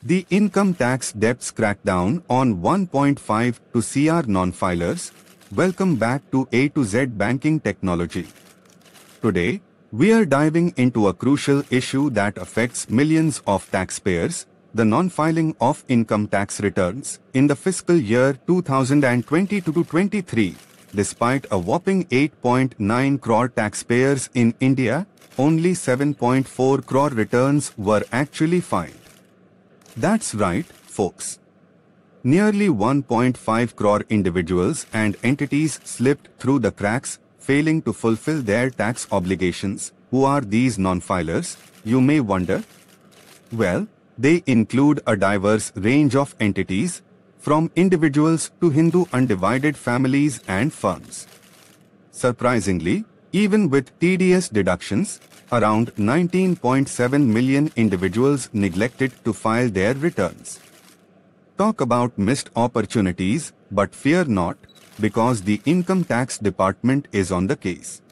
The income tax debts crackdown on 1.5 to CR non-filers. Welcome back to A to Z Banking Technology. Today, we are diving into a crucial issue that affects millions of taxpayers, the non-filing of income tax returns in the fiscal year 2022-23. Despite a whopping 8.9 crore taxpayers in India, only 7.4 crore returns were actually filed. That's right, folks. Nearly 1.5 crore individuals and entities slipped through the cracks, failing to fulfill their tax obligations. Who are these non-filers, you may wonder? Well, they include a diverse range of entities, from individuals to Hindu undivided families and firms. Surprisingly, even with TDS deductions, around 19.7 million individuals neglected to file their returns. Talk about missed opportunities, but fear not, because the Income Tax Department is on the case.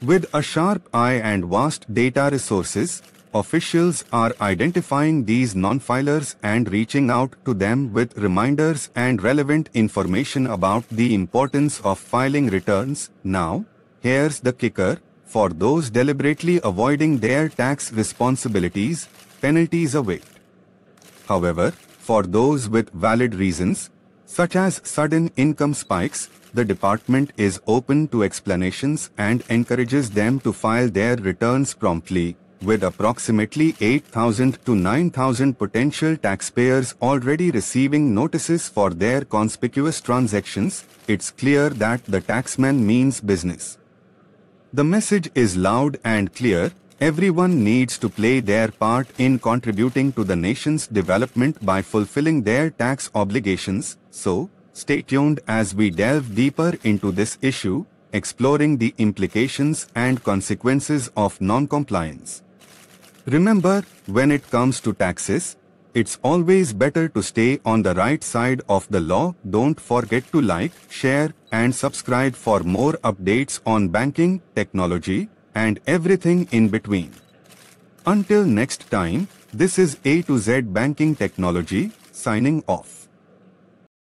With a sharp eye and vast data resources, officials are identifying these non-filers and reaching out to them with reminders and relevant information about the importance of filing returns. Now, here's the kicker: for those deliberately avoiding their tax responsibilities, penalties await. However, for those with valid reasons, such as sudden income spikes, the department is open to explanations and encourages them to file their returns promptly. With approximately 8,000 to 9,000 potential taxpayers already receiving notices for their conspicuous transactions, it's clear that the taxman means business. The message is loud and clear: everyone needs to play their part in contributing to the nation's development by fulfilling their tax obligations. So, stay tuned as we delve deeper into this issue, exploring the implications and consequences of non-compliance. Remember, when it comes to taxes, it's always better to stay on the right side of the law. Don't forget to like, share, and subscribe for more updates on banking, technology, and everything in between. Until next time, this is A to Z Banking Technology, signing off.